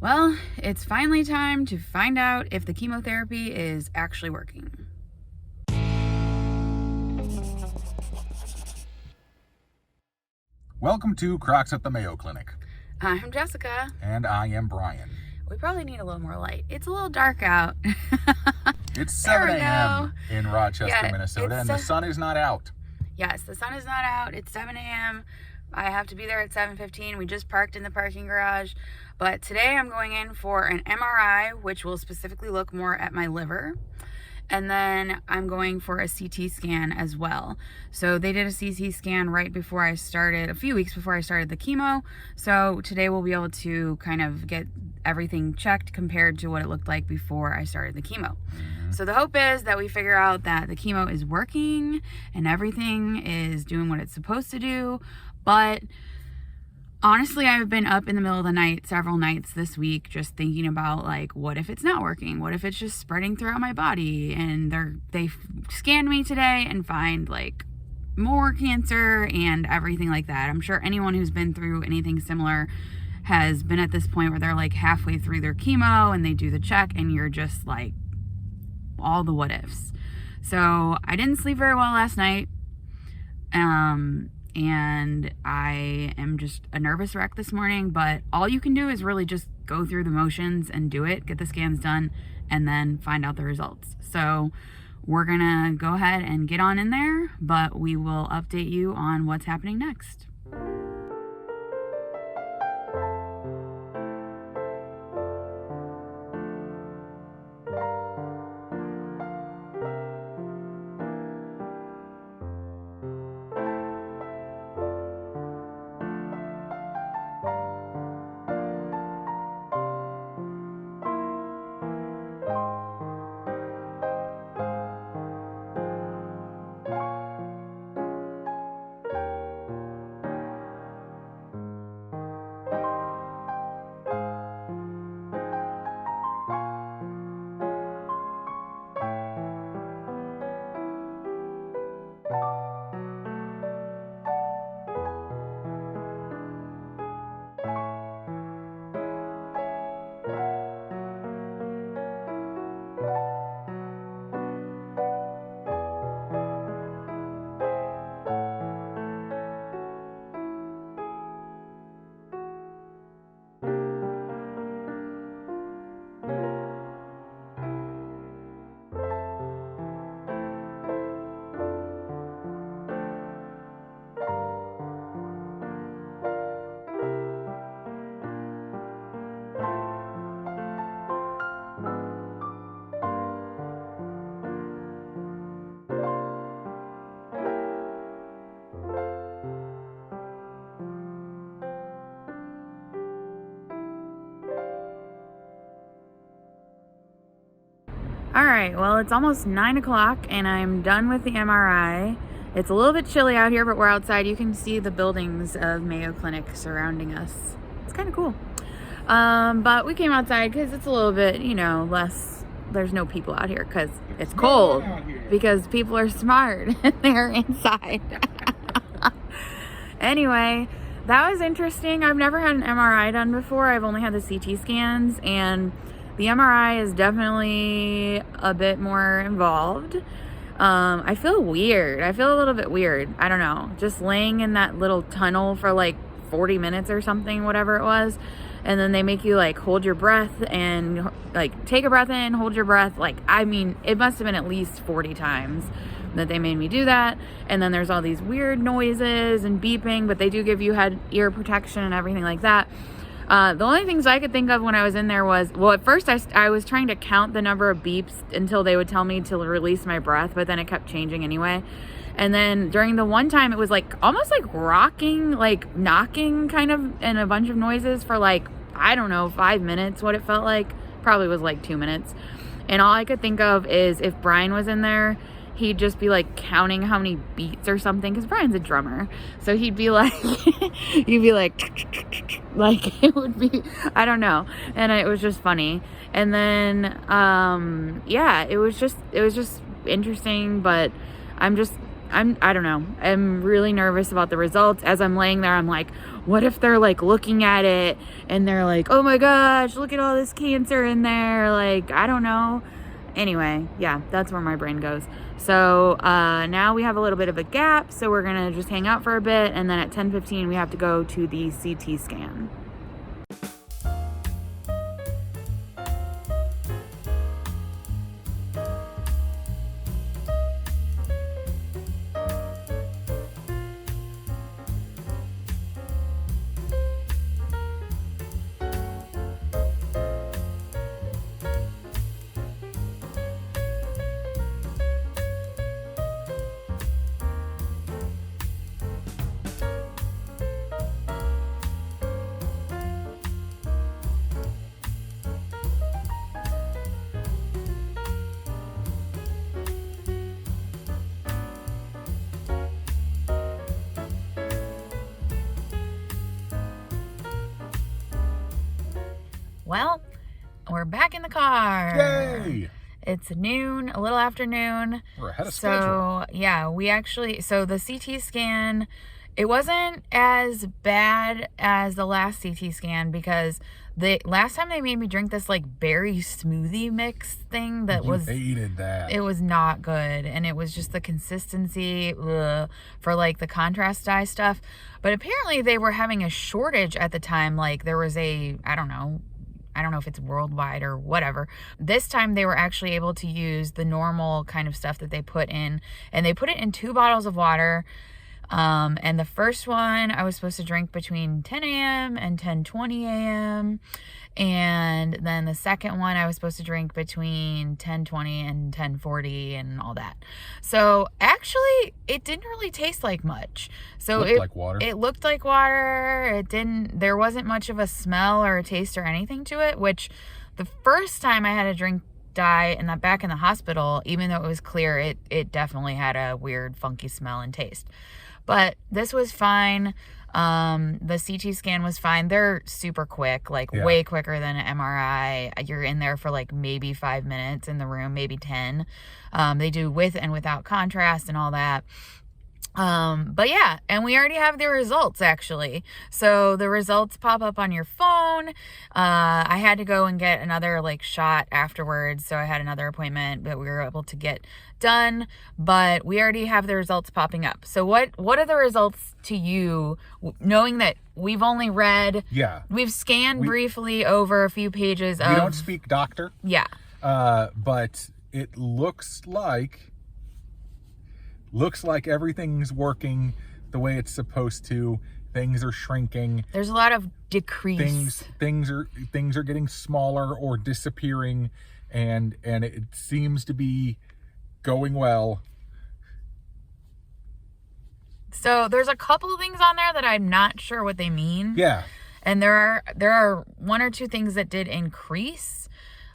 Well, it's finally time to find out if the chemotherapy is actually working. Welcome to Crocs at the Mayo Clinic. I'm Jessica. And I am Brian. We probably need a little more light. It's a little dark out. It's 7 a.m. in Rochester, Yeah, Minnesota, and the sun is not out. Yes, the sun is not out. It's 7 a.m. I have to be there at 7:15. We just parked in the parking garage. But today I'm going in for an MRI, which will specifically look more at my liver. And then I'm going for a CT scan as well. So they did a CT scan right before I started, a few weeks before I started the chemo. So today we'll be able to kind of get everything checked compared to what it looked like before I started the chemo. So the hope is that we figure out that the chemo is working and everything is doing what it's supposed to do. But honestly, I've been up in the middle of the night several nights this week just thinking about, like, what if it's not working? What if it's just spreading throughout my body? And they scanned me today and find, like, more cancer and everything like that. I'm sure anyone who's been through anything similar has been at this point where they're, like, halfway through their chemo and they do the check and you're just, like, all the what ifs. So I didn't sleep very well last night. And I am just a nervous wreck this morning, but all you can do is really just go through the motions and do it, get the scans done, and then find out the results. So we're gonna go ahead and get on in there, but we will update you on what's happening next. All right, well, it's almost 9 o'clock and I'm done with the MRI. It's a little bit chilly out here, but we're outside. You can see the buildings of Mayo Clinic surrounding us. It's kind of cool. But we came outside because it's a little bit, less, there's no people out here because it's cold, because people are smart and they're inside. Anyway, that was interesting. I've never had an MRI done before. I've only had the CT scans, and the MRI is definitely a bit more involved. I feel weird. I feel a little bit weird. I don't know. Just laying in that little tunnel for like 40 minutes or something, whatever it was. And then they make you like hold your breath and like take a breath in, hold your breath. Like, I mean, it must have been at least 40 times that they made me do that. And then there's all these weird noises and beeping, but they do give you ear protection and everything like that. The only things I could think of when I was in there was, well, at first I was trying to count the number of beeps until they would tell me to release my breath, but then it kept changing anyway. And then during the one time, it was like almost like rocking, like knocking kind of, and a bunch of noises for like, I don't know, 5 minutes, what it felt like. Probably was like 2 minutes. And all I could think of is if Brian was in there, he'd just be like counting how many beats or something, because Brian's a drummer, so he'd be like he'd be like it would be, I don't know, and it was just funny. And then yeah, it was just interesting, but I'm just I don't know. I'm really nervous about the results. As I'm laying there, I'm like, what if they're like looking at it and they're like, oh my gosh, look at all this cancer in there. Like, I don't know. Anyway, yeah, that's where my brain goes. So now we have a little bit of a gap, so we're gonna just hang out for a bit, and then at 10:15 we have to go to the CT scan. Well, we're back in the car. Yay! It's noon, a little after noon. We're ahead of schedule. Yeah, so the CT scan, it wasn't as bad as the last CT scan because the last time they made me drink this like berry smoothie mix thing that hated that. It was not good, and it was just the consistency for like the contrast dye stuff. But apparently they were having a shortage at the time. Like there was I don't know if it's worldwide or whatever. This time they were actually able to use the normal kind of stuff that they put in, and they put it in 2 bottles of water. And the first one I was supposed to drink between 10 a.m. and 10:20 a.m. And then the second one I was supposed to drink between 10:20 and 10:40 and all that. So actually it didn't really taste like much. So Looked like water. It looked like water. There wasn't much of a smell or a taste or anything to it, which the first time I had a drink dye back in the hospital, even though it was clear, it definitely had a weird funky smell and taste. But this was fine. The CT scan was fine. They're super quick, way quicker than an MRI. You're in there for like maybe 5 minutes in the room, maybe 10. They do with and without contrast and all that. But yeah, and we already have the results actually. So the results pop up on your phone. I had to go and get another shot afterwards. So I had another appointment that we were able to get done, but we already have the results popping up. So what are the results to you, knowing that we've only read, we've scanned briefly over a few pages of... We don't speak doctor. Yeah. But it looks like everything's working the way it's supposed to. Things are shrinking. There's a lot of decrease. Things are getting smaller or disappearing, and it seems to be going well. So there's a couple of things on there that I'm not sure what they mean. Yeah. And there are 1 or 2 things that did increase.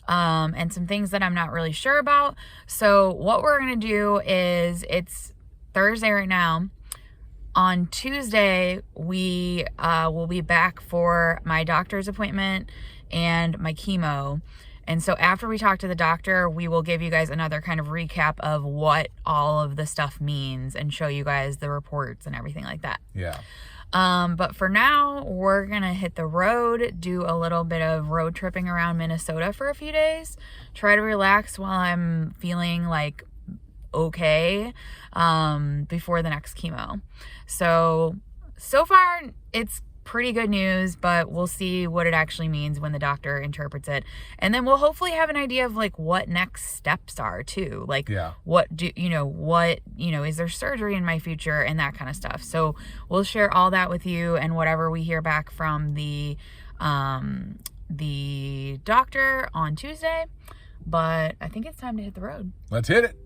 And some things that I'm not really sure about. So what we're going to do is, it's Thursday right now. On Tuesday, we will be back for my doctor's appointment and my chemo. And so after we talk to the doctor, we will give you guys another kind of recap of what all of the stuff means and show you guys the reports and everything like that. Yeah. But for now, we're going to hit the road, do a little bit of road tripping around Minnesota for a few days, try to relax while I'm feeling okay, before the next chemo. So far it's pretty good news, but we'll see what it actually means when the doctor interprets it. And then we'll hopefully have an idea of what next steps are too. Is there surgery in my future and that kind of stuff. So we'll share all that with you and whatever we hear back from the doctor on Tuesday. But I think it's time to hit the road. Let's hit it.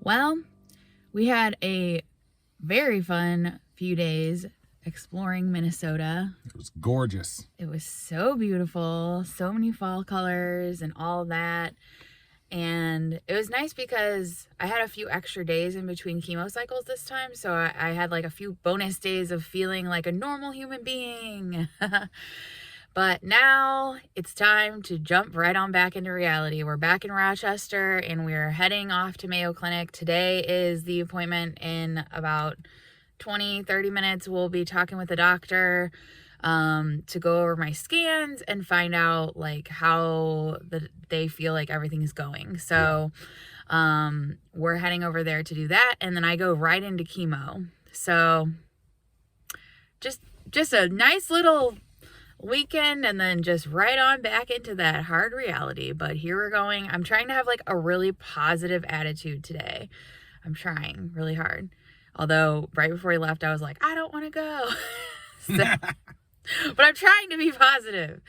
Well, we had a very fun few days exploring Minnesota. It was gorgeous. It was so beautiful, so many fall colors and all that. And it was nice because I had a few extra days in between chemo cycles this time. So I had like a few bonus days of feeling like a normal human being. But now it's time to jump right on back into reality. We're back in Rochester and we're heading off to Mayo Clinic. Today is the appointment. In about 20-30 minutes we'll be talking with the doctor to go over my scans and find out like how they feel like everything's going. So we're heading over there to do that, and then I go right into chemo. So just a nice little weekend, and then just right on back into that hard reality. But here we're going. I'm trying to have like a really positive attitude today. I'm trying really hard. Although right before we left, I was like, I don't want to go. But I'm trying to be positive.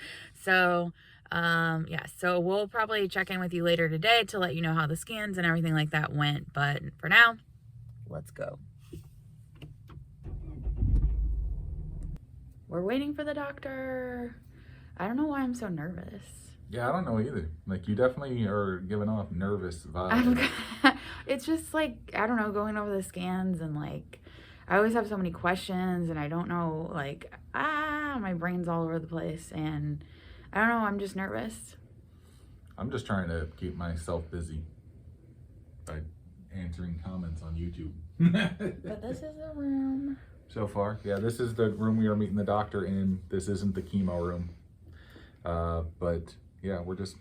So, yeah, so we'll probably check in with you later today to let you know how the scans and everything like that went. But for now, let's go. We're waiting for the doctor. I don't know why I'm so nervous. Yeah, I don't know either. Like, you definitely are giving off nervous vibes. It's just like, I don't know, going over the scans and like, I always have so many questions and I don't know, like, my brain's all over the place and I don't know, I'm just nervous. I'm just trying to keep myself busy by answering comments on YouTube. But this is the room. So far, yeah, this is the room we are meeting the doctor in. This isn't the chemo room. But yeah, we're just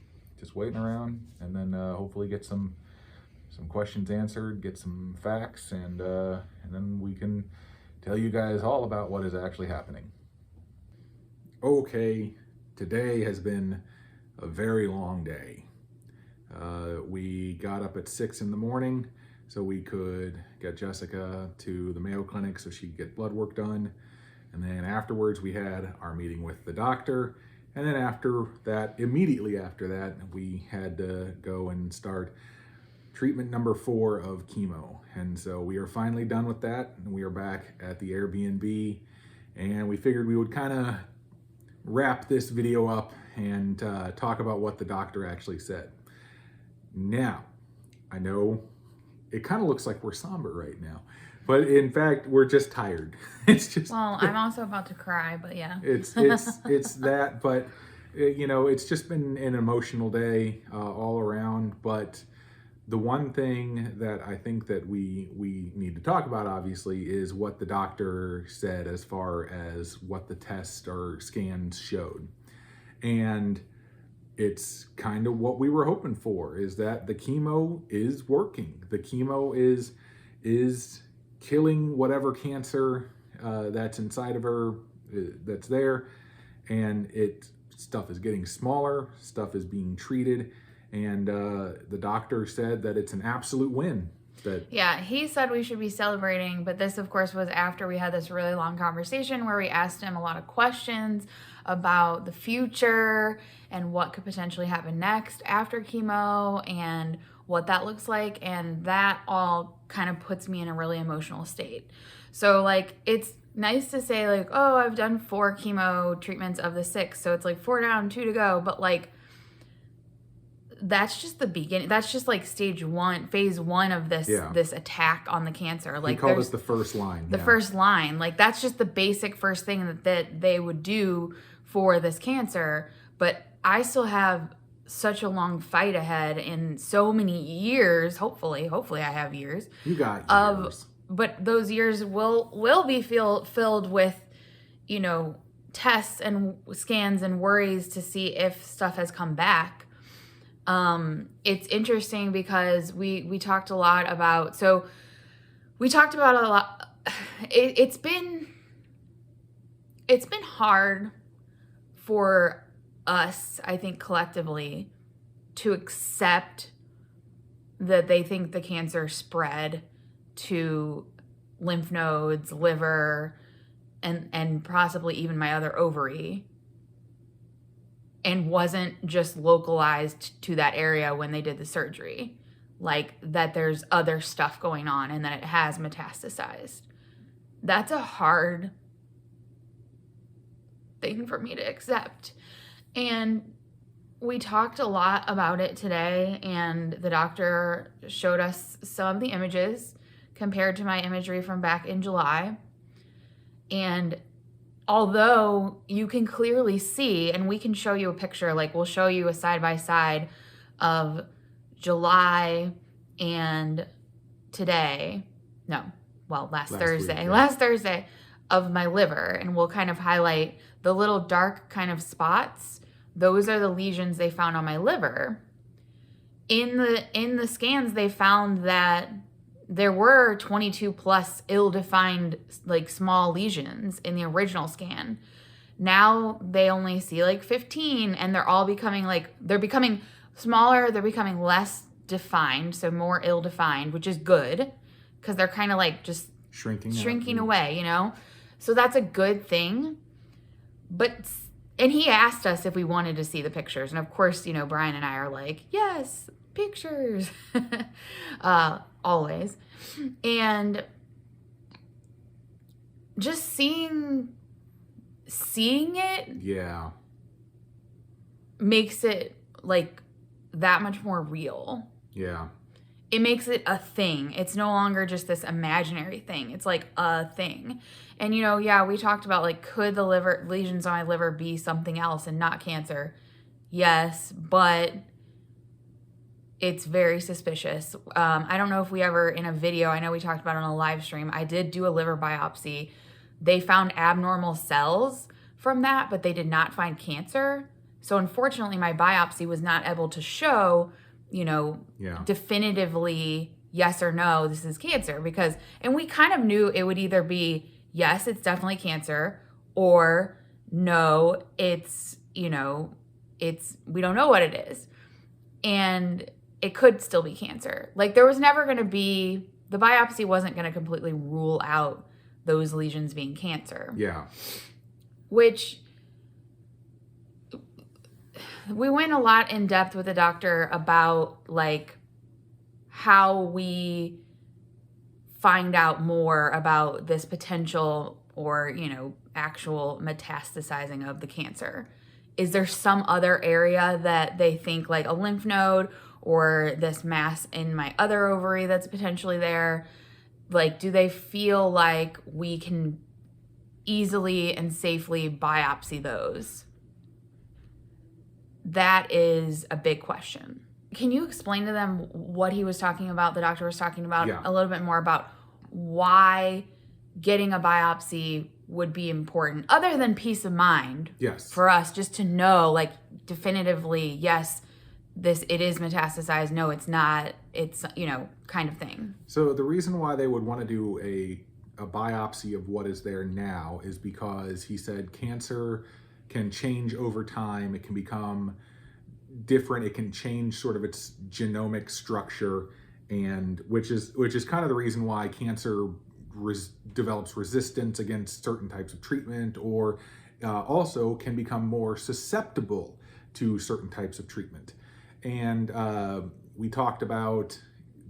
waiting around, and then hopefully get some questions answered, get some facts, and then we can tell you guys all about what is actually happening. Okay, today has been a very long day. We got up at 6 in the morning so we could get Jessica to the Mayo Clinic so she could get blood work done. And then afterwards we had our meeting with the doctor. And then after that, immediately after that, we had to go and start treatment number 4 of chemo. And so we are finally done with that. And we are back at the Airbnb. And we figured we would kind of wrap this video up and talk about what the doctor actually said. Now, I know it kind of looks like we're somber right now, but in fact, we're just tired. It's just, well, I'm also about to cry, but yeah. It's that, but you know, it's just been an emotional day all around. But the one thing that I think that we need to talk about, obviously, is what the doctor said as far as what the test or scans showed. And it's kind of what we were hoping for, is that the chemo is working. The chemo is killing whatever cancer that's inside of her, that's there. And stuff is getting smaller, stuff is being treated. And the doctor said that it's an absolute win. Yeah, he said we should be celebrating, but this, of course, was after we had this really long conversation where we asked him a lot of questions about the future and what could potentially happen next after chemo and what that looks like, and that all kind of puts me in a really emotional state. So, like, it's nice to say, like, oh, I've done 4 chemo treatments of the 6, so it's like 4 down, 2 to go, but, like, that's just the beginning. That's just like phase 1 of this attack on the cancer. Like, he called it the first line. The first line. Like, that's just the basic first thing that they would do for this cancer. But I still have such a long fight ahead in so many years. Hopefully I have years. You got years. But those years will be filled with, you know, tests and scans and worries to see if stuff has come back. It's interesting because we talked a lot about, it's been hard for us, I think, collectively to accept that they think the cancer spread to lymph nodes, liver, and possibly even my other ovary, and wasn't just localized to that area when they did the surgery. like that there's other stuff going on and that it has metastasized. That's a hard thing for me to accept. And we talked a lot about it today, and the doctor showed us some of the images compared to my imagery from back in July. And although you can clearly see, and we can show you a picture, like we'll show you a side-by-side of July and today, last Thursday, last Thursday of my liver, and we'll kind of highlight the little dark kind of spots. Those are the lesions they found on my liver. In the scans, they found that there were 22 plus ill-defined, like, small lesions in the original scan. Now they only see like 15, and they're all becoming they're becoming smaller, they're becoming less defined, so more ill-defined, which is good because they're kind of like just shrinking away, you know? So that's a good thing. And he asked us if we wanted to see the pictures. And of course, you know, Brian and I are like, yes, pictures, always. And just seeing it, yeah, makes it like that much more real. Yeah. It makes it a thing. It's no longer just this imaginary thing. It's like a thing. And, you know, yeah, we talked about, like, could the lesions on my liver be something else and not cancer? Yes, but it's very suspicious. I don't know if we ever, in a video, I know we talked about it on a live stream, I did do a liver biopsy. They found abnormal cells from that, but they did not find cancer. So unfortunately, my biopsy was not able to show, you know, definitively yes or no, this is cancer, and we kind of knew it would either be yes, it's definitely cancer, or no, it's, you know, we don't know what it is. And it could still be cancer. Like, there was never going to be, the biopsy wasn't going to completely rule out those lesions being cancer. Yeah. Which, we went a lot in depth with the doctor about, like, how we find out more about this potential or, you know, actual metastasizing of the cancer. Is there some other area that they think, like a lymph node or this mass in my other ovary that's potentially there? Like, do they feel like we can easily and safely biopsy those? That is a big question. Can you explain to them what he was talking about, the doctor was talking about, a little bit more about why getting a biopsy would be important, other than peace of mind? Yes. For us, just to know, like, definitively, yes, it is metastasized, no, it's not, it's, you know, kind of thing. So the reason why they would want to do a biopsy of what is there now is because he said cancer can change over time. It can become different. It can change sort of its genomic structure, and which is kind of the reason why cancer develops resistance against certain types of treatment, or also can become more susceptible to certain types of treatment. And we talked about,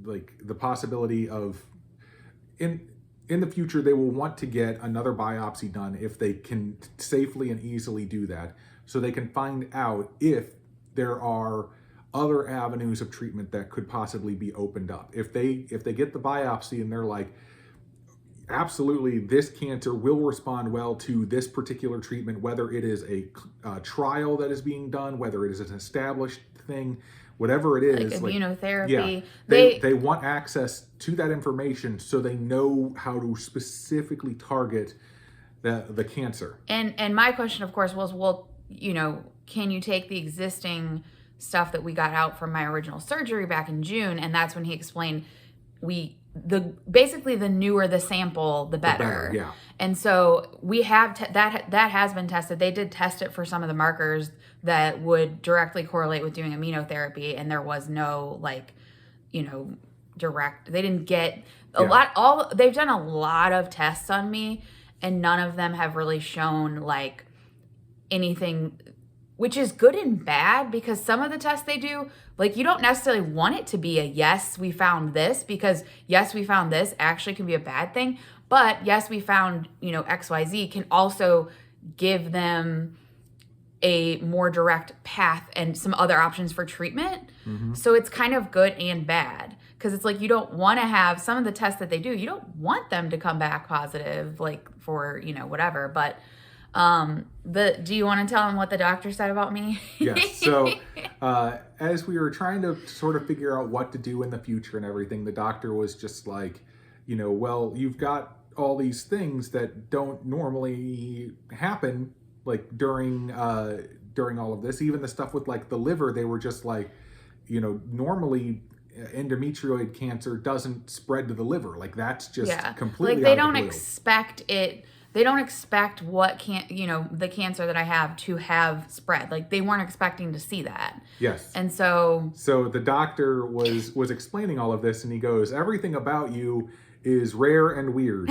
like, the possibility of in the future they will want to get another biopsy done if they can safely and easily do that, so they can find out if there are other avenues of treatment that could possibly be opened up. If they get the biopsy and they're like, absolutely, this cancer will respond well to this particular treatment, whether it is a trial that is being done, whether it is an established thing, whatever it is, like immunotherapy. Yeah, they want access to that information so they know how to specifically target the cancer. And my question, of course, was, well, you know, can you take the existing stuff that we got out from my original surgery back in June? And that's when he explained basically the newer the sample, the better. Yeah. And so we have that has been tested. They did test it for some of the markers that would directly correlate with doing immunotherapy, and there was no, like, you know, direct. They didn't get they've done a lot of tests on me, and none of them have really shown, like, anything which is good and bad, because some of the tests they do, like, you don't necessarily want it to be a yes, we found this, because yes, we found this actually can be a bad thing. But yes, we found, XYZ can also give them a more direct path and some other options for treatment. Mm-hmm. So it's kind of good and bad, because it's like, you don't want to have some of the tests that they do, you don't want them to come back positive, like for, whatever. But do you want to tell them what the doctor said about me? Yes. So as we were trying to sort of figure out what to do in the future and everything, the doctor was just like, well, you've got all these things that don't normally happen, like during all of this. Even the stuff with like the liver, they were just like, normally endometrioid cancer doesn't spread to the liver. Like, that's just completely like, they out don't of the blue. expect it. They don't expect the cancer that I have to have spread. Like, they weren't expecting to see that. Yes. And so the doctor was explaining all of this, and he goes, everything about you is rare and weird.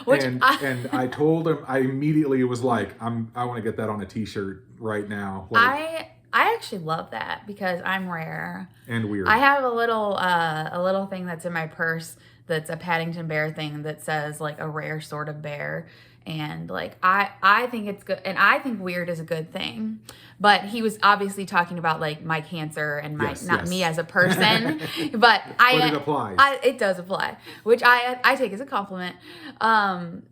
And I told him, I immediately was like, I want to get that on a t-shirt right now. Like, I actually love that, because I'm rare and weird. I have a little thing that's in my purse that's a Paddington Bear thing that says, like, a rare sort of bear. And, like, I think it's good, and I think weird is a good thing. But he was obviously talking about, like, my cancer and me as a person. But it applies. It does apply, which I take as a compliment. And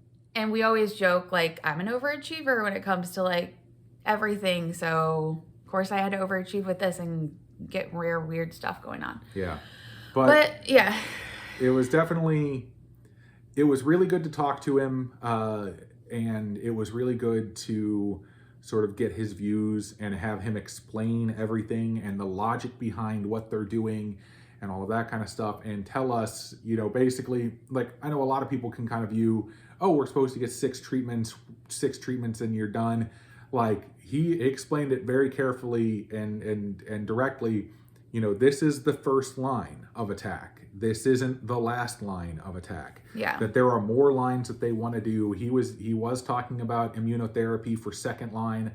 we always joke, like, I'm an overachiever when it comes to, like, everything. So, of course, I had to overachieve with this and get rare, weird stuff going on. Yeah. But yeah. It was really good to talk to him, and it was really good to sort of get his views and have him explain everything and the logic behind what they're doing and all of that kind of stuff, and tell us, basically, like, I know a lot of people can kind of view, oh, we're supposed to get 6 treatments and you're done. Like, he explained it very carefully and directly. This is the first line of attack. This isn't the last line of attack. Yeah. That there are more lines that they want to do. He was talking about immunotherapy for second line,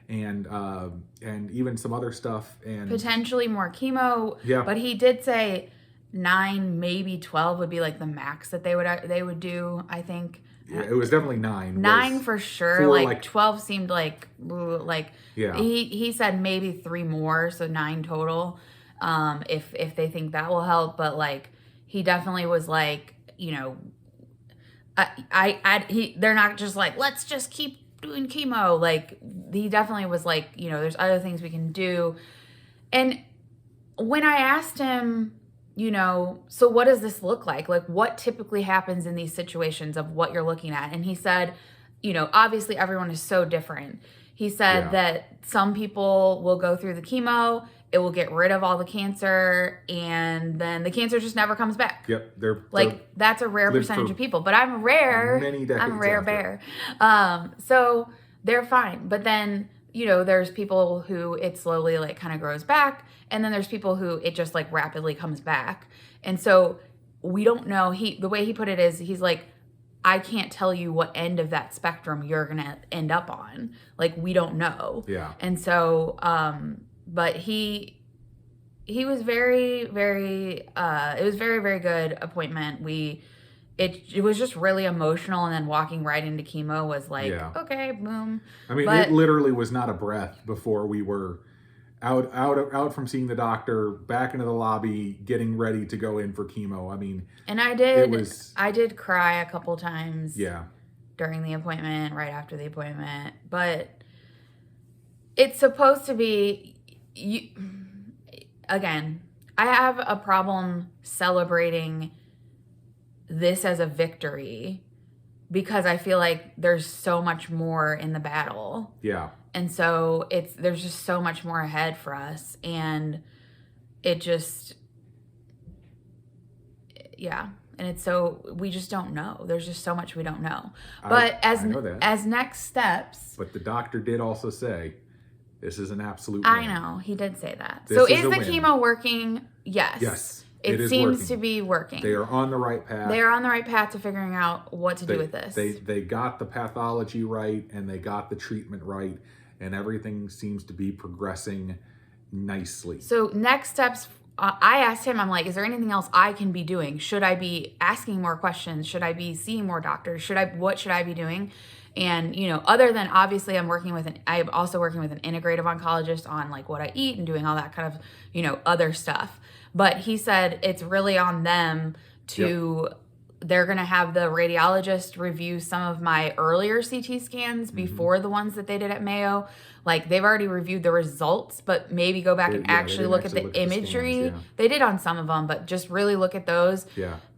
and even some other stuff, and potentially more chemo. Yeah. But he did say 9, maybe 12 would be like the max that they would do, I think. Yeah, it was definitely 9. 9 for sure. Like 12 seemed like yeah. He said maybe 3 more, so 9 total. If they think that will help, but like, he definitely was like, they're not just like, let's just keep doing chemo. Like, he definitely was like, there's other things we can do. And when I asked him, so what does this look like? Like, what typically happens in these situations of what you're looking at? And he said, obviously everyone is so different. He said that some people will go through the chemo, it will get rid of all the cancer, and then the cancer just never comes back. Yep. That's a rare percentage of people, but I'm rare. I'm a rare bear. So they're fine. But then, there's people who it slowly like kind of grows back, and then there's people who it just like rapidly comes back. And so we don't know. The way he put it is, he's like, I can't tell you what end of that spectrum you're going to end up on. Like, we don't know. Yeah. And so, but he was very, very, it was very, very good appointment. It was just really emotional, and then walking right into chemo was like, okay, boom. I mean, it literally was not a breath before we were out from seeing the doctor, back into the lobby, getting ready to go in for chemo. I mean, and I did cry a couple times. Yeah. During the appointment, right after the appointment, but it's supposed to be. Again, I have a problem celebrating this as a victory, because I feel like there's so much more in the battle. Yeah. And so there's just so much more ahead for us, and it just, yeah. And it's so, we just don't know. There's just so much we don't know. But as next steps. But the doctor did also say, this is an absolute win. I know, he did say that. So is the chemo working? Yes. Yes. It seems to be working. They are on the right path. They are on the right path to figuring out what to do with this. They got the pathology right, and they got the treatment right. and everything seems to be progressing nicely. So next steps, I asked him, I'm like, is there anything else I can be doing? Should I be asking more questions? Should I be seeing more doctors? What should I be doing? And, you know, other than obviously I'm also working with an integrative oncologist on like what I eat and doing all that kind of, you know, other stuff. But he said it's really on them to, they're going to have the radiologist review some of my earlier CT scans before the ones that they did at Mayo. Like they've already reviewed the results, but maybe go back and actually look at the imagery. They did on some of them, but just really look at those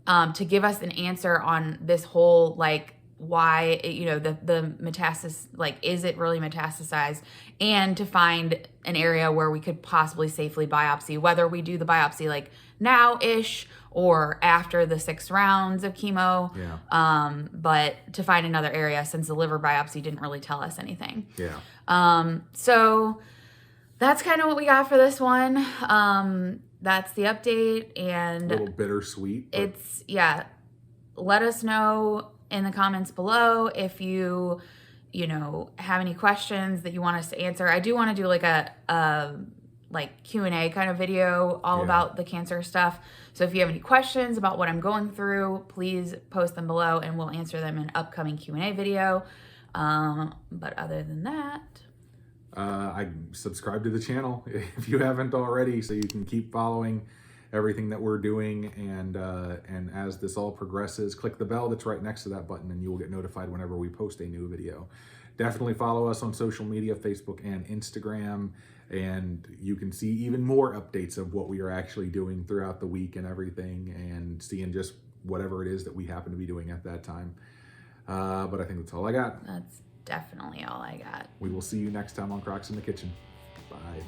to give us an answer on this whole, like, why, you know, the metastasis, like, is it really metastasized, and to find an area where we could possibly safely biopsy, whether we do the biopsy like now-ish or after the 6 rounds of chemo. But to find another area, since the liver biopsy didn't really tell us anything. So that's kind of what we got for this one. That's the update, and a little bittersweet. It's, let us know in the comments below if you know, have any questions that you want us to answer. I do want to do like a like Q&A kind of video all about the cancer stuff. So if you have any questions about what I'm going through, please post them below and we'll answer them in an upcoming Q&A video. But other than that, I subscribe to the channel if you haven't already, so you can keep following everything that we're doing, and as this all progresses, click the bell that's right next to that button and you will get notified whenever we post a new video. Definitely follow us on social media, Facebook and Instagram, and you can see even more updates of what we are actually doing throughout the week and everything, and seeing just whatever it is that we happen to be doing at that time. But I think that's all I got. That's definitely all I got. We will see you next time on Crocs in the Kitchen. Bye.